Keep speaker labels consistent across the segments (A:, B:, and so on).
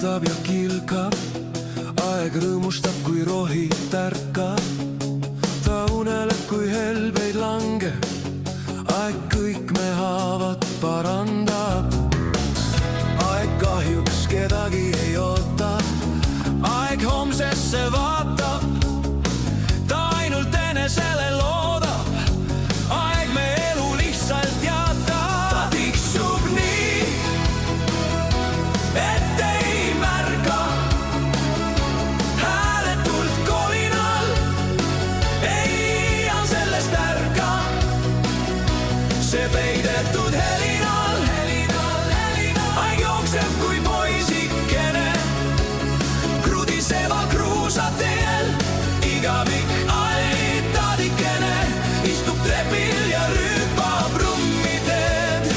A: vaatab ja kilkab, aeg rõõmustab, kui rohi tärkab. Ta uneleb, kui helbeid langeb, aeg kõik me haavad parandab. Aeg kahjuks kedagi ei oota, aeg homsesse vaatab, ta ainult enesele loodab, aeg me elu lihtsalt jaotab. Ta tiksub nii, et ei märka, hääletult kolinal, ei iial sellest ärka. See peidetud helinal, aeg jookseb kui poisikene, krudiseval kruusateel, igavik aitadikene istub trepil ja rüüpab rummiteed.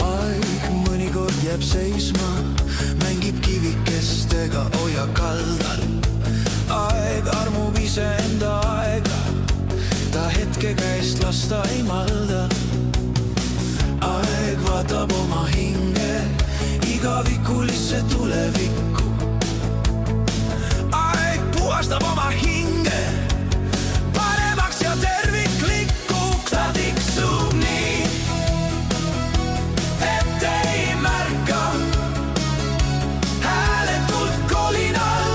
A: Aeg mõnikord jääb seisma, mängib kivikestega oja kaldal. Aeg armub iseenda aega, ta hetke käest lasta ei malda. Aeg vaatab oma hinge, igavikulisse tulevikku. Aeg puhastab oma hinge, paremaks ja terviklikuks. Ta tiksub nii, et ei märka, hääletult kolinal,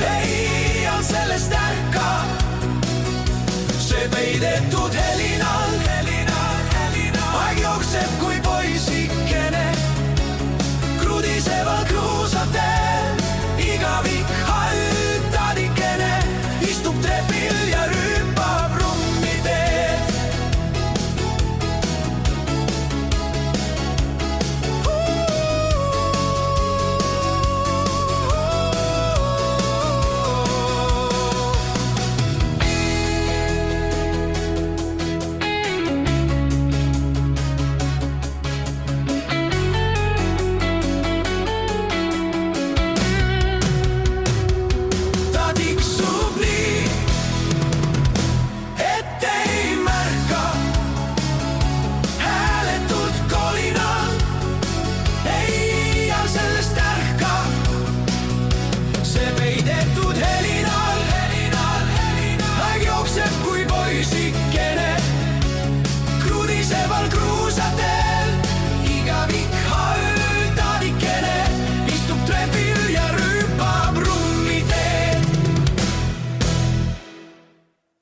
A: ei iial sellest ärka. See peidetud helinal, aeg jookseb kui poisikene, krudiseval kruusateel, igavik aitadikene istub trepil ja rüüpab rummiteed. Peidetud helinal, aeg jookseb kui poisikene, krudiseval kruusateel.